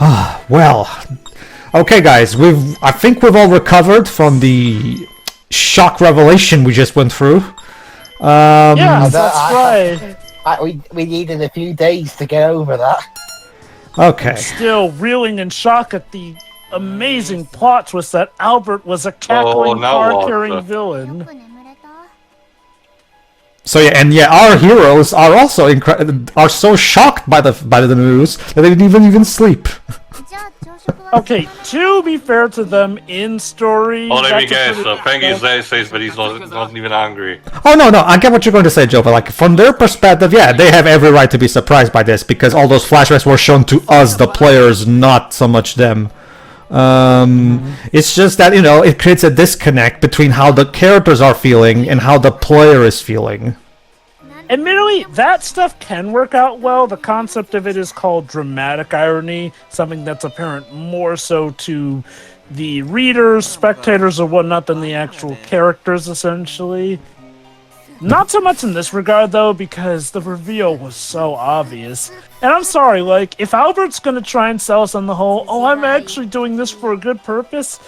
Well, okay, guys, I think we've all recovered from the shock revelation we just went through. Yeah, that's right. We needed a few days to get over that. Okay. Still reeling in shock at the amazing plot twist that Albert was a cackling car-carrying villain. So yeah, our heroes are also are so shocked by the news that they didn't even sleep. Okay, to be fair to them, in story... Oh, let me guess, Penguin's there says, but he's not even angry. Oh, no, I get what you're going to say, Joe, but like, from their perspective, yeah, they have every right to be surprised by this, because all those flashbacks were shown to us, the players, not so much them. It's just that, you know, it creates a disconnect between how the characters are feeling and how the player is feeling. Admittedly, that stuff can work out well. The concept of it is called dramatic irony, something that's apparent more so to the readers, spectators, or whatnot than the actual characters, essentially. Not so much in this regard, though, because the reveal was so obvious. And I'm sorry, like, if Albert's gonna try and sell us on the whole, oh, I'm actually doing this for a good purpose,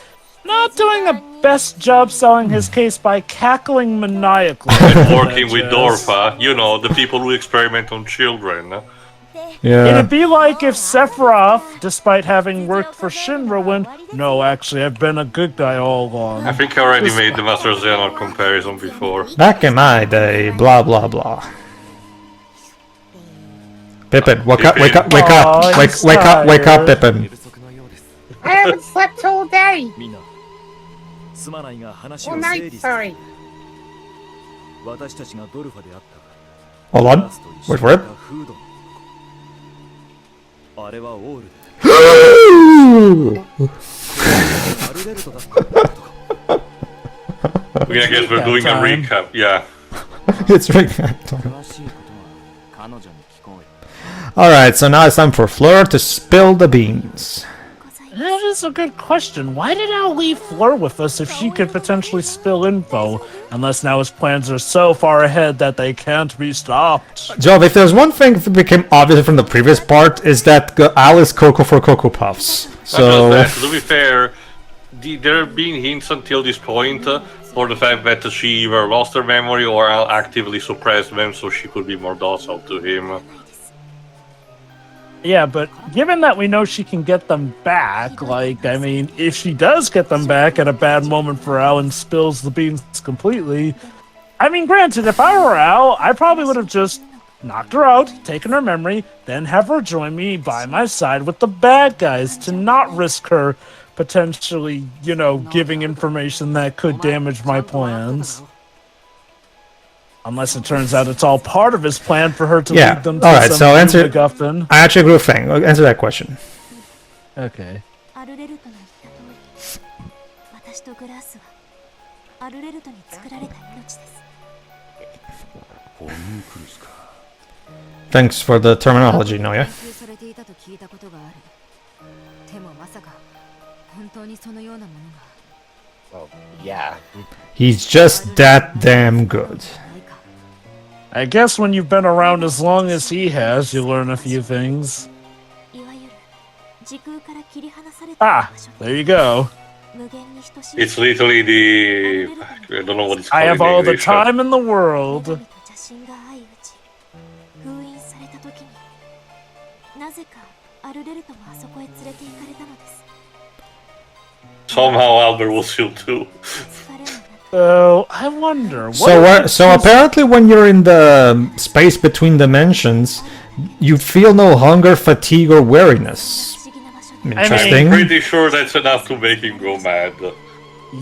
not doing a best job selling his case by cackling maniacally. And working with Dorfa, you know, the people who experiment on children. Yeah. It'd be like if Sephiroth, despite having worked for Shinra, went, no, actually, I've been a good guy all along. I think I already made the Master Xehanort comparison before. Back in my day, blah blah blah. Pippin, wake up, Pippin. I haven't slept all day. All night, sorry. Hold on, wait for it. I guess we're doing a recap, yeah. It's recap time. Alright, so now it's time for Fleur to spill the beans. That is a good question. Why did Al leave Fleur with us if she could potentially spill info? Unless now his plans are so far ahead that they can't be stopped. Joe, if there's one thing that became obvious from the previous part, is that Al is Cocoa for Cocoa Puffs. So, to be fair, there have been hints until this point for the fact that she either lost her memory or Al actively suppressed them so she could be more docile to him. Yeah, but given that we know she can get them back, like, I mean, if she does get them back at a bad moment for Al and spills the beans completely, I mean, granted, if I were Al, I probably would have just knocked her out, taken her memory, then have her join me by my side with the bad guys to not risk her potentially, you know, giving information that could damage my plans. Unless it turns out it's all part of his plan for her to lead them to alright, some so answer. MacGuffin. I actually agree with Fang. Answer that question. Okay. Thanks for the terminology, Noya. Well, yeah. He's just that damn good. I guess when you've been around as long as he has, you learn a few things. Ah, there you go. It's literally the... I don't know what it's called. I have in all the English, time in the world. Somehow Albert will still too. So, I wonder... So apparently when you're in the space between dimensions, you feel no hunger, fatigue, or weariness. Interesting. I'm pretty sure that's enough to make him go mad.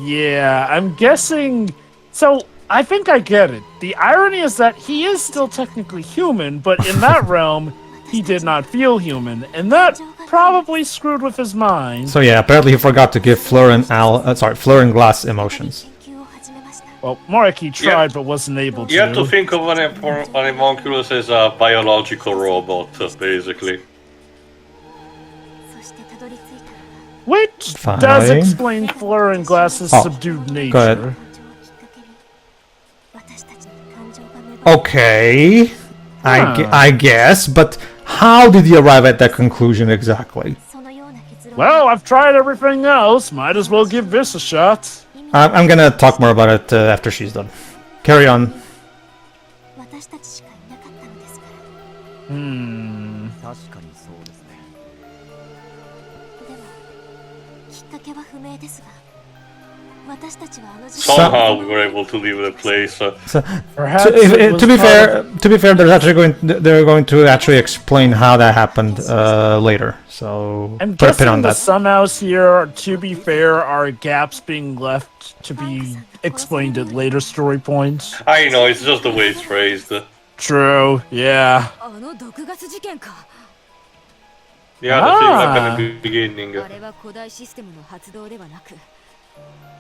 Yeah, I'm guessing... So, I think I get it. The irony is that he is still technically human, but in that realm, he did not feel human, and that probably screwed with his mind. So yeah, apparently he forgot to give Fleur and Fleur and Glass emotions. Well, Moriki tried, but wasn't able to. You have to think of an homunculus as a biological robot, basically. Which does explain Fleur and Glass's subdued nature. Go ahead. Okay, I guess, but how did you arrive at that conclusion exactly? Well, I've tried everything else. Might as well give this a shot. I'm gonna talk more about it after she's done. Carry on. 私たちしかいなかったのですから。 Hmm. 確かにそうですね。でもきっかけは不明ですが、私たちはあの時 Somehow we were able to leave the place. Perhaps So, it was to be part of- fair, they're going to actually explain how that happened later. So I'm put a pin guessing on the that. somehows here, to be fair, are gaps being left to be explained at later story points. I know, it's just the way it's phrased. True, yeah. あの毒ガス事件か。 Yeah, the thing like at the beginning. あれは古代システムの発動ではなく、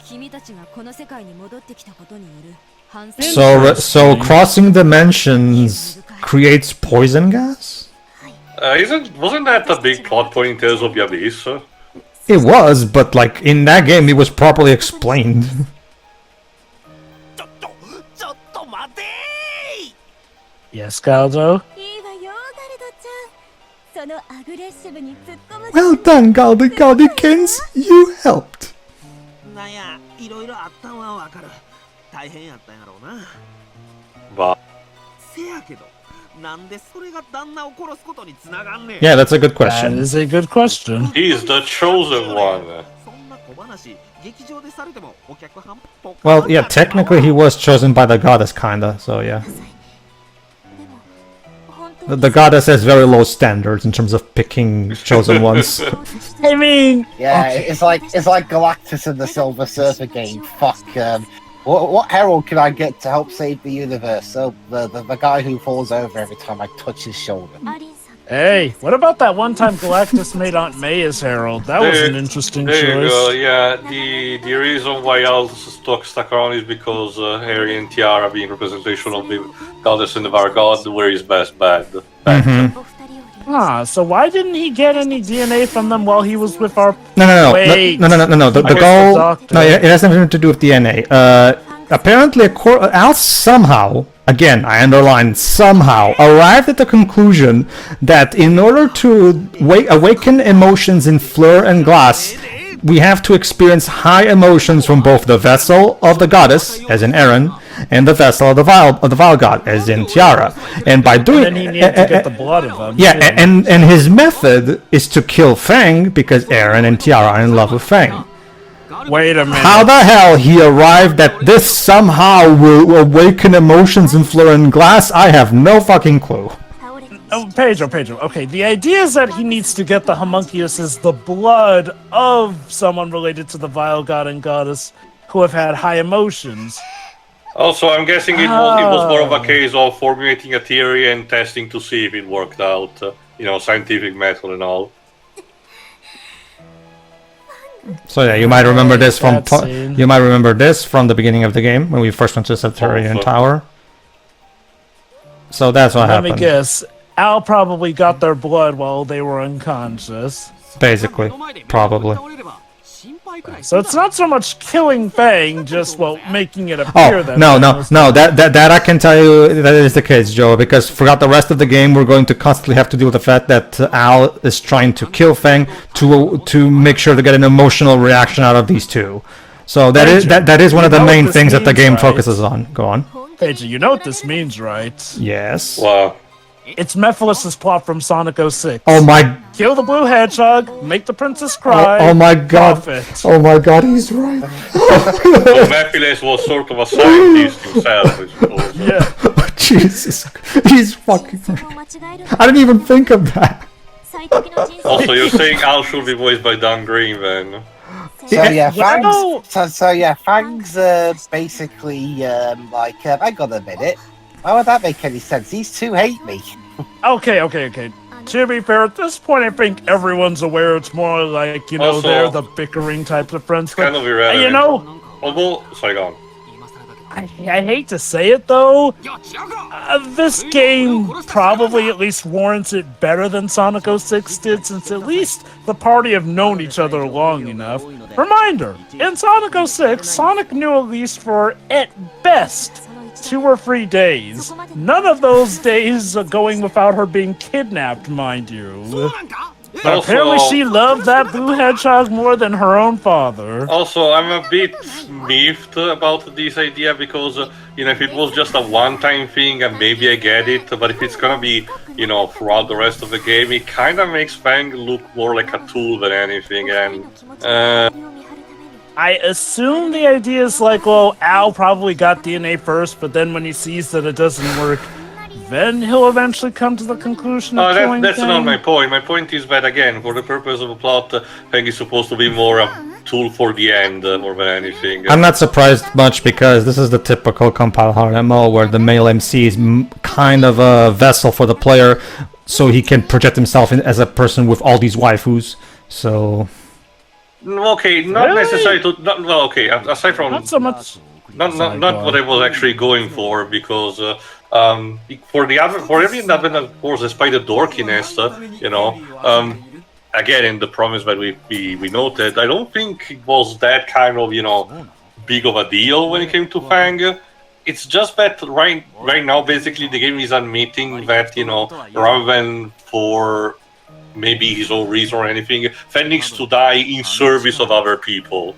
君たちがこの世界に戻ってきたことによる反省。 So crossing dimensions creates poison gas? Wasn't that a big plot point in Tales of the Abyss? It was, but like in that game, it was properly explained. ちょっと待てー Yes, Galdo? いいわよ、ガルドちゃん。そのアグレッシブに突っ込む。 Well done, Galdikins. You helped. なんや、いろいろあったんはわかる。大変やったんやろうな。 But せやけど、なんでそれが旦那を殺すことにつながんねん。 Yeah, that's a good That question. is a good question. he's the chosen one. そんな小話、劇場でされてもお客はんぽっか Well, yeah, technically he was chosen by the goddess, kinda. So yeah, でも本当 the goddess has very low standards in terms of picking chosen ones. I mean, Yeah, it's like Galactus in the Silver Surfer game. Fuck. What herald can I get to help save the universe? So the guy who falls over every time I touch his shoulder. アリンさん。 hey, what about that one time Galactus made Aunt May his herald? That was an interesting There you go. choice. Yeah, the reason why Al stuck around is because Harry and Tiara, being representation of the goddess and the Vargod, were his best bet. お二人を Ah, so why didn't he get any DNA from them while he was with our... No. Wait. No. The I guess the goal. doctor- No, it has nothing to do with DNA. Apparently, Al somehow, again, I underline somehow, arrived at the conclusion that in order to awaken emotions in Fleur and Glass, we have to experience high emotions from both the vessel of the goddess, as in Aaron, and the vessel of the vile god, as in Tiara. And by doing And then he needed to get the blood of them. yeah, too. and his method is to kill Fang because Aaron and Tiara are in love with Fang. Wait a minute. How the hell he arrived at this somehow will awaken emotions in Fleur and Glass, I have no fucking clue. 倒れて Oh, Pedro. Okay, the idea is that he needs to get the homunculus the blood of someone related to the vile god and goddess who have had high emotions. Also, I'm guessing it was more of a case of formulating a theory and testing to see if it worked out. Scientific method and all. So yeah, you might remember this from That scene. the beginning of the game when we first went to the Subterranean Also. Tower. So that's what Let me happened. guess. Al probably got their blood while they were unconscious. Basically, probably. So it's not so much killing Fang, just, making it Oh appear that... no, Fang was- that I can tell you that is the case, Joe. Because throughout the rest of the game, we're going to constantly have to deal with the fact that Al is trying to kill Fang to make sure to get an emotional reaction out of these two. So that is one of the You know main what things this that the game means, right? focuses on. Go on. Pedro, you know what this means, right? Yes. Wow. It's Mephiles' plot from Sonic 06. Oh my. Kill the blue hedgehog, make the princess cry. Oh my God. profit. Oh my God. He's right. So Mephiles was sort of a scientist himself, I suppose. Yeah. Jesus. He's fucking. それを間違える I didn't even think of that. 最適の人生 Also, you're saying Al should be voiced by Dan Green then? So yeah, Well- Fang's basically I got a minute. Why would that make any sense? These two hate me. Okay. To be fair, at this point, I think everyone's aware it's more like, Also- they're the bickering types of friends. Kind But, of irrelevant. you know, Although, sorry, go on. I hate to say it though, this game probably at least warrants it better than Sonic 06 did, since at least the party have known each other long enough. Reminder, in Sonic 06, Sonic knew Elise for, at best, 2 or 3 days. None of those days are going without her being kidnapped, mind you. そうなんか But apparently she loved that blue hedgehog more than her own father. Also, I'm a bit miffed about this idea because, if it was just a one-time thing, and maybe I get it, but if it's gonna be, throughout the rest of the game, it kind of makes Fang look more like a tool than anything, and, I assume the idea is like, well, Al probably got DNA first, but then when he sees that it doesn't work, then he'll eventually come to the conclusion of killing that's not Fang. my point. My point is that, again, for the purpose of the plot, Fang is supposed to be more a tool for the end, more than anything. I'm not surprised much because this is the typical compile hard MO where the male MC is kind of a vessel for the player, so he can project himself as a person with all these waifus. So Okay, not necessarily to. Aside from Not so much. not what I was actually going for, because for every advent, of course, despite the dorkiness, again, in the promise that we noted, I don't think it was that kind of big of a deal when it came to Fang. It's just that right now, basically, the game is admitting that rather than for maybe his own reason or anything, Fang needs to die in service of other people.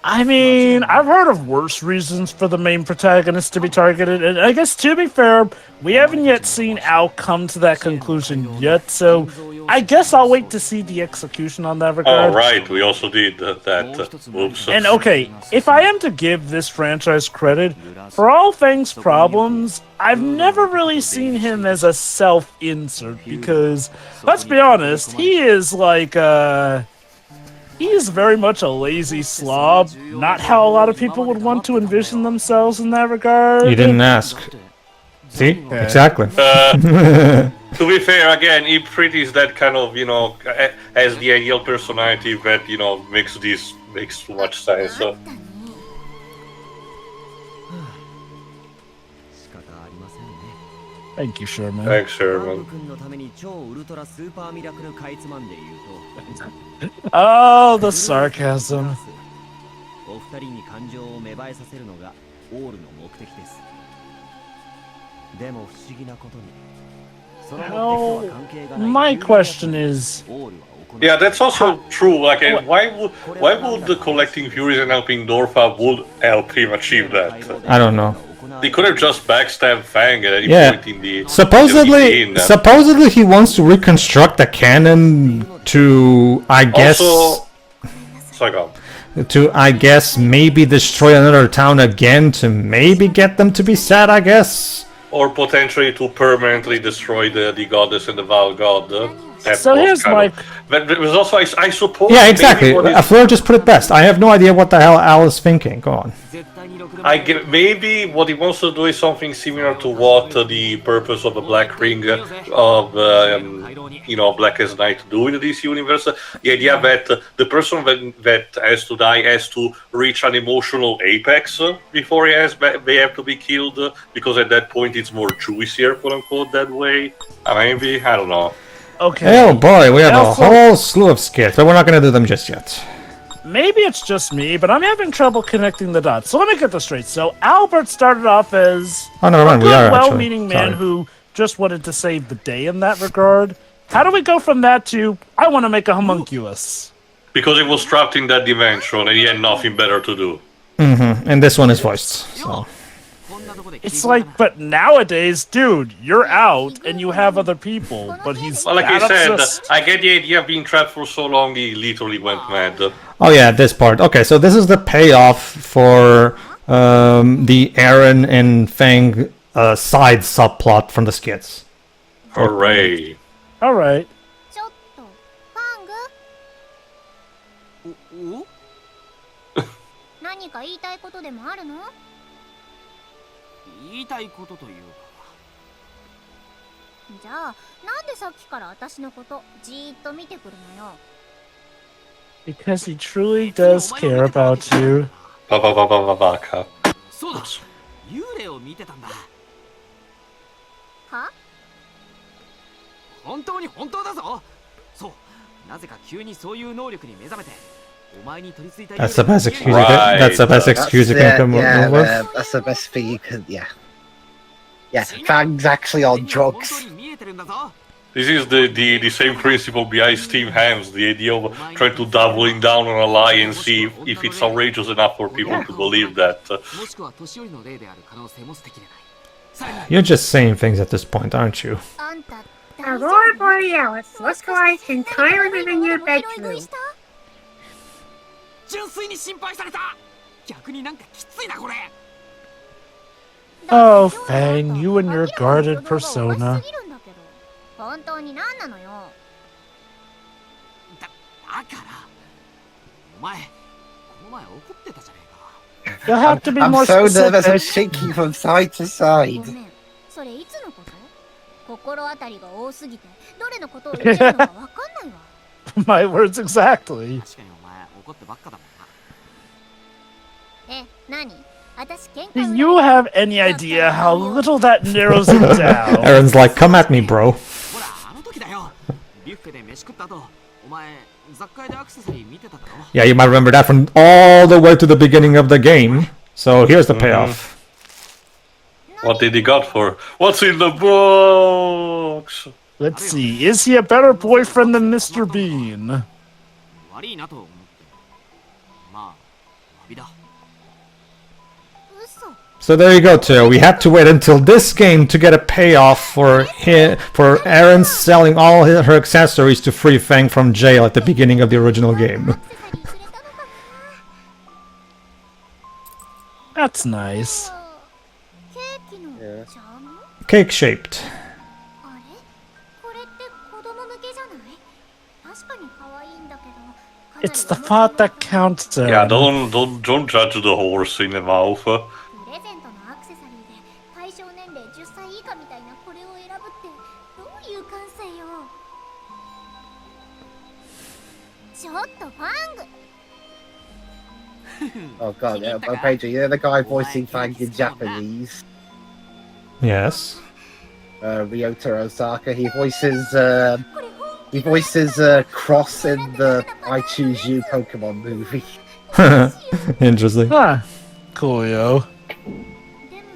I mean, I've heard of worse reasons for the main protagonist to be targeted, and I guess to be fair, we haven't yet seen Al come to that conclusion yet, so I guess I'll wait to see the execution on that regard. Oh, right, we also did that. Oops. And okay, if I am to give this franchise credit, for all Fang's problems, I've never really seen him as a self-insert, because, let's be honest, he is like, he is very much a lazy slob, not how a lot of people would want to envision themselves in that regard. you didn't ask. See? Exactly. To be fair, again, he pretties that kind of, as the ideal personality that, makes too much sense. So. Thank you, Sherman. Thanks, Sherman. Oh, the sarcasm. Now, my question is... Yeah, that's also true. Like, why would the collecting Furies and helping Dorfa would help him achieve that? I don't know. They could have just backstabbed Fang at any point in the Supposedly he wants to reconstruct the canon to, I guess, maybe destroy another town again to maybe get them to be sad, I guess. Or potentially to permanently destroy the goddess and the Val god. So here's my... But it was also, I suppose... Yeah, exactly. Fleur just put it best. I have no idea what the hell Al is thinking. Go on. Maybe what he wants to do is something similar to what the purpose of the Black Ring of Blackest Night do in the DC universe. The idea that the person that has to die has to reach an emotional apex before they have to be killed, because at that point it's more juicier, quote unquote, that way. Maybe, I don't know. Okay. Oh boy, we have a whole slew of skits, but we're not going to do them just yet. Maybe it's just me, but I'm having trouble connecting the dots. So let me get this straight. So Albert started off as a good, well-meaning man who just wanted to save the day in that regard. How do we go from that to, I want to make a homunculus? Because he was trapped in that dimension and he had nothing better to do. Mm-hmm. And this one is voiced. So. It's like, but nowadays, dude, you're out and you have other people, but he's like I said, I get the idea of being trapped for so long he literally went mad. Oh yeah, this part. Okay, so this is the payoff for the Aaron and Fang side subplot from the skits. Hooray. Alright. 言いたいことというか。じゃあ、なんでさっきから私のことじーっと見てくるのよ。Because he truly does care about you. バカ。そうだ。幽霊を見てたんだ。は？本当に本当だぞ。そう。なぜか急にそういう能力に目覚めて。That's the best excuse. That's the best excuse you can come up with. That's the best thing you could. Yeah. Fang's actually on drugs. This is the same principle behind Steam Hams, the idea of trying to doubling down on a lie and see if it's outrageous enough for people to believe that. You're just saying things at this point, aren't you? あんた Aurora Borealis, let's go ice entirely in your bedroom. 純粋に心配された。逆になんかきついなこれ。 Oh, Fang, you and your guarded persona. 本当に何なのよ。だからお前この前怒ってたじゃねえか。 You'll have to be I'm more so nervous, I'm specific. shaking from side to side. ごめん、それいつのこと？心当たりが多すぎて、どれのことを言ってるのかわかんないわ。My words exactly. 確かにお前怒ってばっかだもんな。え、何？私喧嘩 Do you have any idea how little that narrows it down? Aaron's like, come at me, bro. ほらあの時だよ。ビュッフェで飯食った後、お前雑貨屋でアクセサリー見てただろ。 Yeah, you might remember that from all the way to the beginning of the game. So here's the payoff. What did he got for? What's in the box? Let's see, is he a better boyfriend than Mr. Bean? 悪いなと思って。まあ、詫びだ。 嘘。 So there you go, Teo. We had to wait until this game to get a payoff for Aaron selling all her accessories to free Fang from jail at the beginning of the original game. That's nice. ケーキのジャム？ Cake shaped. あれ？これって子供向けじゃない？確かに可愛いんだけど。 It's the thought that counts. Yeah, don't judge the horse in the mouth. プレゼントのアクセサリーで対象年齢10歳以下みたいなこれを選ぶってどういう感性よ。ちょっとファング。 Oh god, yeah, but Pedro, you know the guy voicing Fang in Japanese? Yes. Ryota Osaka, he voices Cross in the I Choose You Pokemon movie. Interesting. Huh. Coolio. でも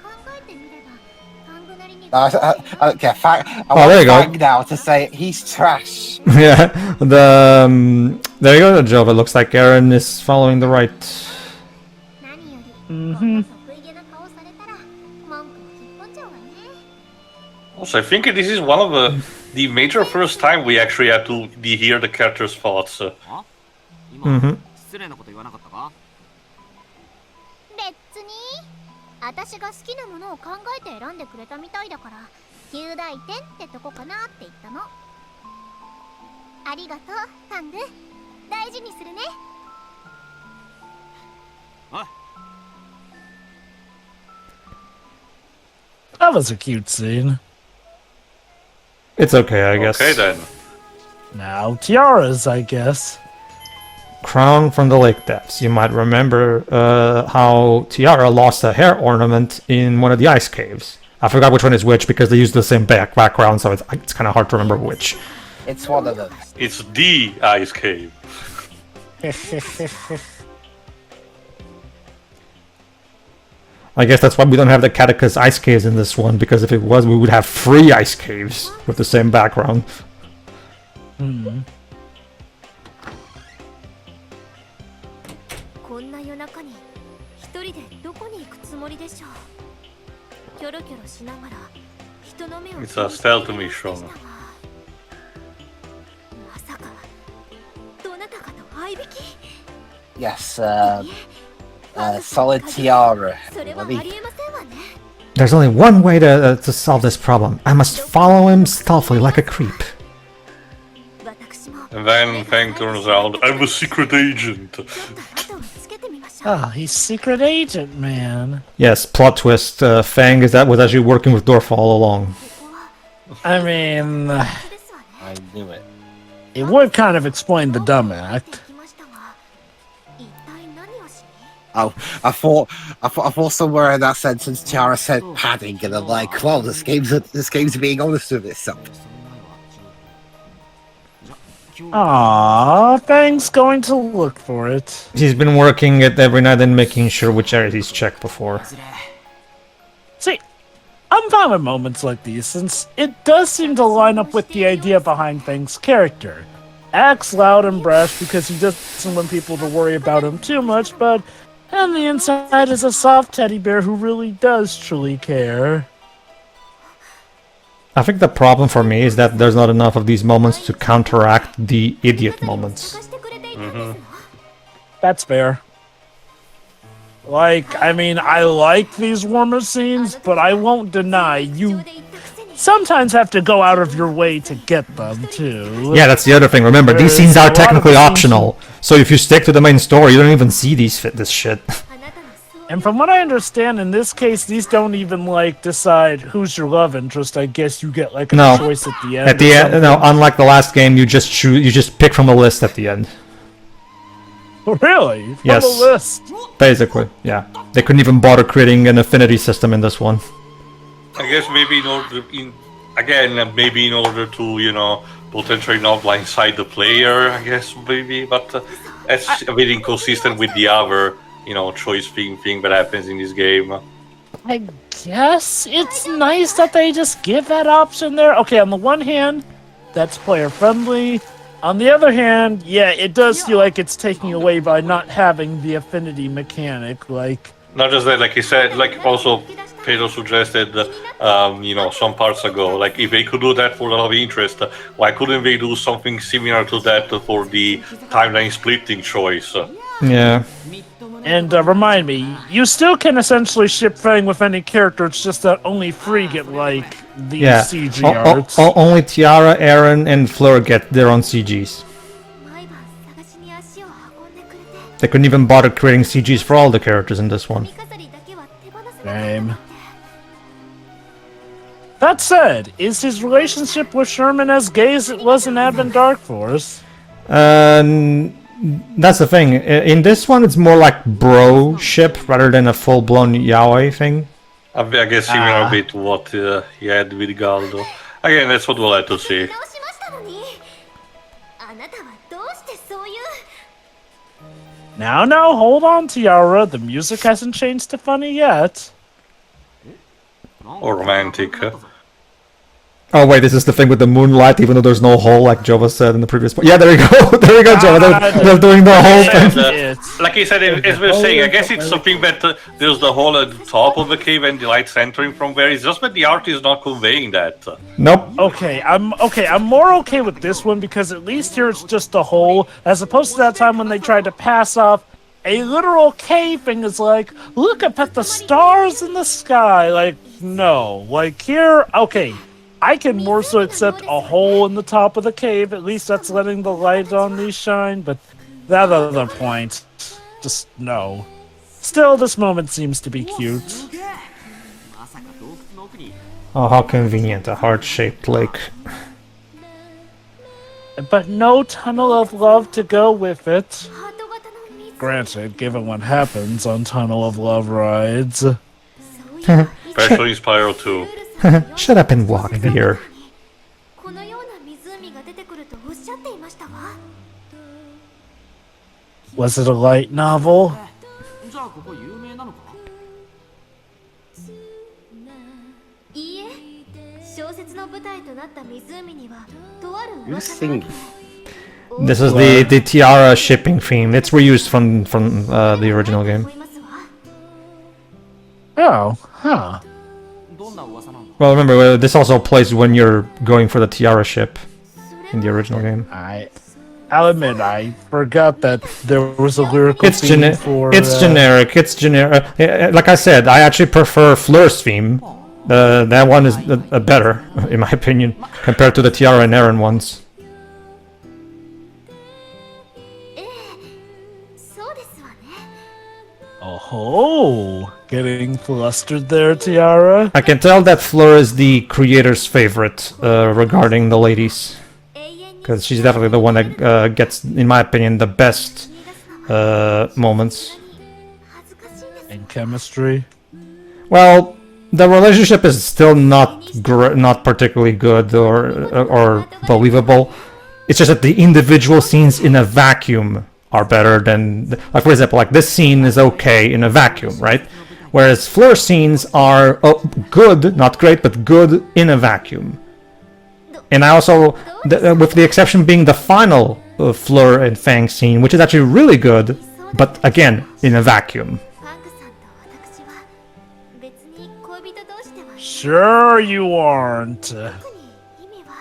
考えてみればファングなりに Okay, I Oh, want there you go. Fang now to say he's trash. Yeah, there you go, Joe. It looks like Aaron is following the right. 何よりこんな得意げな顔されたら文句も引っ込んじゃうわね。 Also, I think this is one of the major first time we actually had to hear the character's thoughts. あ？今、失礼なこと言わなかったか？ 別に私が好きなものを考えて選んでくれたみたいだから9大点ってとこかなって言ったの。ありがとうファング、大事にするね。 That was a cute scene. It's okay, I guess. Okay then. Now, tiaras, I guess. Crown from the Lake Depths. You might remember how Tiara lost a hair ornament in one of the ice caves. I forgot which one is which because they use the same background, so it's kind of hard to remember which. It's one of them. It's the ice cave. I guess that's why we don't have the Catechus ice caves in this one, because if it was, we would have 3 ice caves with the same background. Hmm. こんな夜中に一人でどこに行くつもりでしょう。キョロキョロしながら人の目を It's a stealth mission. まさかどなたかと相引き？ Yes, Solid Tiara. それはありえませんわね。 There's only one way to solve this problem. I must follow him stealthily like a creep. 私も And then Fang turns around, I'm a secret agent. ちょっと後をつけてみましょう。 Ah, he's secret agent, man. Yes, plot twist. Fang was actually working with Dorf all along. I mean, ですわね。 I knew it. it would kind of explain the dumb act. きましたが、一体何をしに？ Oh, I thought somewhere in that sentence Tiara said padding, and I'm like, well, this game's being honest with itself. Aww, Fang's going to look for it. He's been working it every night and making sure which areas he's checked before. See, I'm fine with moments like these, since it does seem to line up with the idea behind Fang's character. Acts loud and brash because he doesn't want people to worry about him too much, but on the inside is a soft teddy bear who really does truly care. I think the problem for me is that there's not enough of these moments to counteract the idiot moments. That's fair. Like, I mean, I like these warmer scenes, but I won't deny you sometimes have to go out of your way to get them, too. Yeah, that's the other thing. Remember, these There's scenes a are lot technically of scenes- optional. So if you stick to the main story, you don't even see this shit. And from what I understand, in this case, these don't even, like, decide who's your love interest. I guess you get, like, a No. choice at the end. At the or end, no, unlike the last game, you just pick from the list at the end. something. Really? From Yes. the list? Basically, yeah. They couldn't even bother creating an affinity system in this one. I guess maybe maybe in order to, potentially not blindside the player, I guess, maybe, but that's a bit inconsistent with the other, choice thing that happens in this game. I guess it's nice that they just give that option there. Okay, on the one hand, that's player friendly. On the other hand, yeah, it does feel like it's taking away by not having the affinity mechanic, like... Not just that, like you said, like also Pedro suggested, some parts ago, like if they could do that for the love interest, why couldn't they do something similar to that for the timeline splitting choice? Yeah. And remind me, you still can essentially ship Fang with any character, it's just that only 3 get, like, the Yeah. CG arts. Only Tiara, Aaron, and Fleur get their own CGs. They couldn't even bother creating CGs for all the characters in this one. Same. That said, is his relationship with Sherman as gay as it was in Advent Dark Force? That's the thing. In this one, it's more like bro-ship rather than a full-blown yaoi thing. I guess similar a bit to what he had with Galdo. Again, that's what we'll have to see. Now, hold on, Tiara. The music hasn't changed to funny yet. Or romantic. Oh wait, this is the thing with the moonlight, even though there's no hole, like Jova said in the previous part. Yeah, there you go. There you go, Jova. They're doing the whole thing. And, like I said, as we were saying, I guess it's something that there's the hole at the top of the cave and the lights entering from there. It's just that the art is not conveying that. Nope. I'm more okay with this one because at least here it's just a hole, as opposed to that time when they tried to pass off a literal cave thing is like, look up at the stars in the sky. Like, no. Like here, okay. I can more so accept a hole in the top of the cave. At least that's letting the light on me shine. But that other point, just no. Still, this moment seems to be cute. Oh, how convenient, a heart-shaped lake. But no tunnel of love to go with it. Granted, given what happens on Tunnel of Love rides. Especially Spyro 2. Shut up and walk, dear. Was it a light novel? Who's singing? This is the Tiara shipping theme. It's reused from the original game. Oh, huh. Well, remember, this also plays when you're going for the Tiara ship in the original game. I'll admit, I forgot that there was a lyrical It's theme for... generic. It's generic. Like I said, I actually prefer Fleur's theme. That one is better, in my opinion, compared to the Tiara and Aaron ones. Oh, getting flustered there, Tiara. I can tell that Fleur is the creator's favorite regarding the ladies. Because she's definitely the one that gets, in my opinion, the best moments. And chemistry. Well, the relationship is still not particularly good or believable. It's just that the individual scenes in a vacuum are better than, like, for example, like this scene is okay in a vacuum, right? Whereas Fleur scenes are good, not great, but good in a vacuum. And I also, with the exception being the final Fleur and Fang scene, which is actually really good, but again, in a vacuum. ファングさんと私は別に恋人同士では Sure you aren't. 特に意味は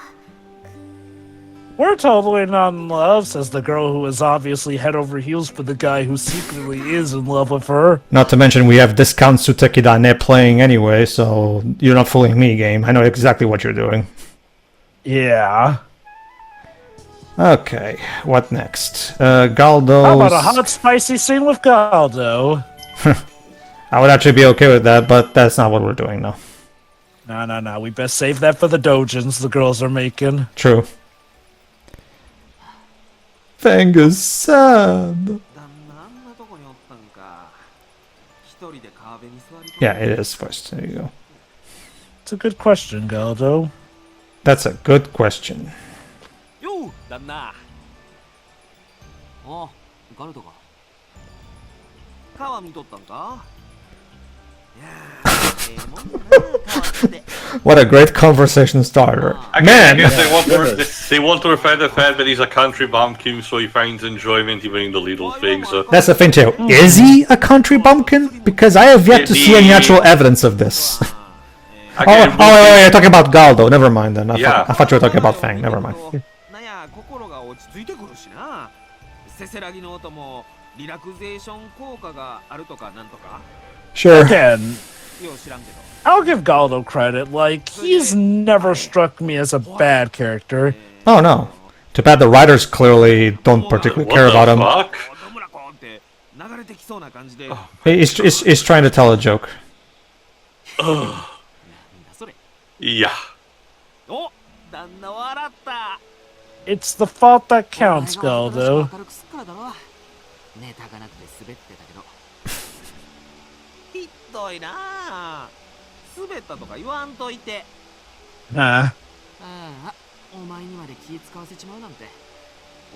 We're totally not in love, says the girl who is obviously head over heels for the guy who secretly is in love with her. Not to mention we have discount Suteki Dane playing anyway, so you're not fooling me, game. I know exactly what you're doing. Yeah. Okay, what next? Galdo's... How about a hot, spicy scene with Galdo? I would actually be okay with that, but that's not what we're doing now. No. We best save that for the dojins the girls are making. True. Fang is sad. Yeah, it is first. There you go. It's a good question, Galdo. That's a good question. よう旦那。あ、ガルドか。川見とったんか。いやー、ええもんだな、川って。 What a great conversation starter. I Man! guess they want to refer the fact that he's a country bumpkin, so he finds enjoyment even in the little things. That's the thing too. Is he a country bumpkin? Because I have yet to see any actual evidence of this. Again, you're talking about Galdo. Never mind then. I Yeah. thought you were talking about Fang. Never mind. なんや心が落ち着いてくるしな。せせらぎの音もリラクゼーション効果があるとかなんとか。 Sure. Again, よう知らんけど。 I'll give Galdo credit. Like, he's never struck me as a bad character. Oh no. Too bad the writers clearly don't particularly care about him. Fuck? 野村君って流れてきそうな感じで。 He's trying to tell a joke. なんだそれ。 Yeah. お、旦那笑った。 It's the fault that counts, Galdo. 明るくすっからだろ。ネタがなくて滑ってたけど。ひどいなあ。滑ったとか言わんといて。 Nah. ああ、お前にまで気使わせちまうなんて。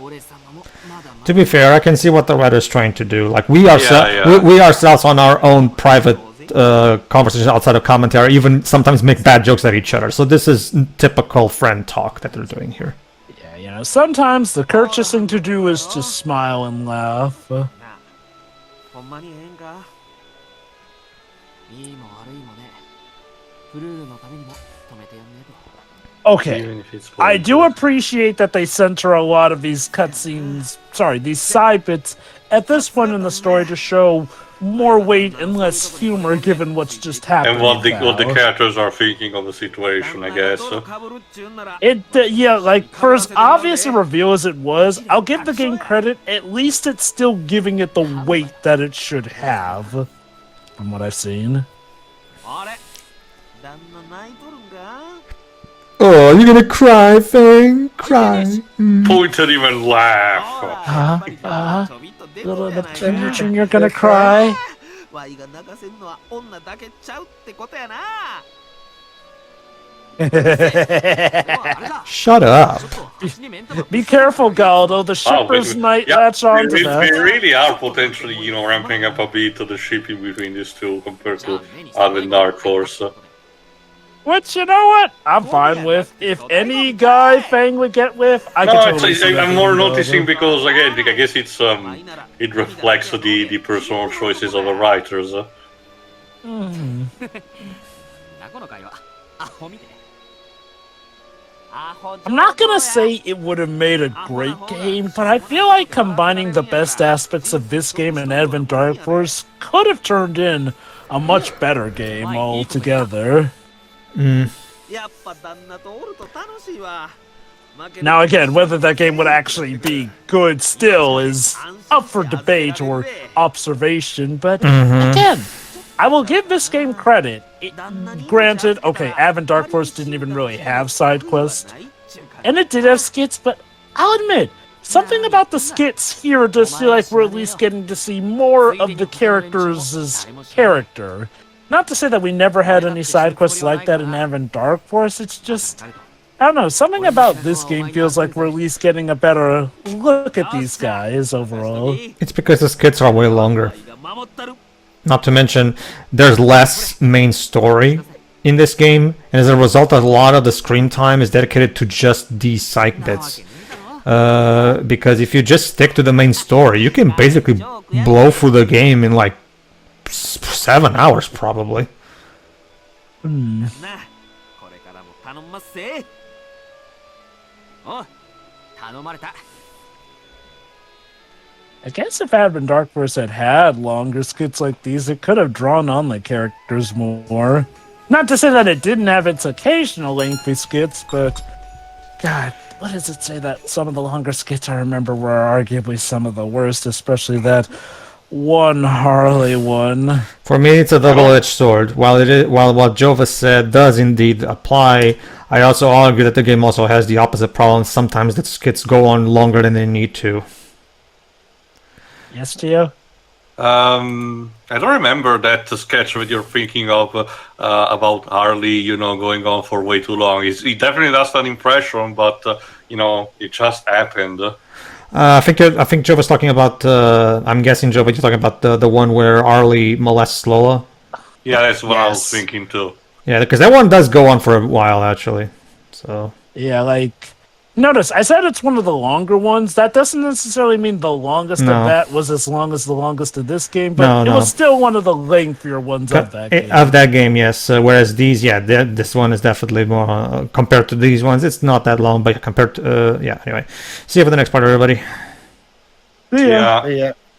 俺様もまだまだ。 To be fair, I can see what the writer's trying to do. Like we ourselves, we ourselves on our own private conversations outside of commentary, even sometimes make bad jokes at each other. So this is typical friend talk that they're doing here. Yeah, you know, sometimes the courteous thing to do is to smile and laugh. なあ、ほんまにええんか。いいも悪いもね。フルールのためにも止めてやんねえと。 Okay. Even if it's I do appreciate that they center a lot of these these side bits at this point in the story to show more weight and less humor given what's just happened. And what the characters are thinking of the situation, I guess. Yeah, like for as obvious a reveal as it was, I'll give the game credit. At least it's still giving it the weight that it should have, from what I've seen. あれ、旦那泣いとるんか。 Oh, you're gonna cry, Fang? Cry. Point at him and laugh. Little Junior gonna cry. ワイが泣かせんのは女だけちゃうってことやな。 Shut up. Be careful, Galdo. The shippers might latch on to we that. really are potentially, ramping up a bit to the shipping between these two compared to other Dark Force. Which, you know what? I'm fine with. If any guy Fang would get with, I can totally see that I'm more being noticing Galdo. because, again, I guess it reflects the personal choices of the writers. Mm. I'm not gonna say it would have made a great game, but I feel like combining the best aspects of this game and Advent Dark Force could have turned in a much better game altogether. Now again, whether that game would actually be good still is up for debate or observation, but again, I will give this game credit. Granted, okay, Advent Dark Force didn't even really have side quests, and it did have skits, but I'll admit, something about the skits here does feel like we're at least getting to see more of the characters' character. Not to say that we never had any side quests like that in Advent Dark Force, it's just, I don't know, something about this game feels like we're at least getting a better look at these guys overall. It's because the skits are way longer. Not to mention, there's less main story in this game, and as a result, a lot of the screen time is dedicated to just these psych bits. Because if you just stick to the main story, you can basically blow through the game in like 7 hours, probably. なこれからも頼んますぜお頼まれた I guess if Advent Darkverse had longer skits like these, it could have drawn on the characters more. Not to say that it didn't have its occasional lengthy skits, but God, what does it say that some of the longer skits I remember were arguably some of the worst, especially that one Harley one. For me, it's a double-edged sword. While what Jova said does indeed apply, I also argue that the game also has the opposite problem. Sometimes the skits go on longer than they need to. Yes, Gio? I don't remember that sketch that you're thinking of about Harley, you know, going on for way too long. It definitely does an impression, but you know, it just happened. I think Jova's talking about. I'm guessing Jova, you're talking about the one where Harley molests Lola. Yeah, that's what I was thinking too. Yeah, because that one does go on for a while actually. So yeah, like. Notice, I said it's one of the longer ones. That doesn't necessarily mean the longest of that was as long as the longest of this game, but it was still one of the lengthier ones of that game. Of that game, yes. Whereas these, this one is definitely more compared to these ones. It's not that long, but compared to, yeah. Anyway, see you for the next part, everybody. Yeah. Yeah.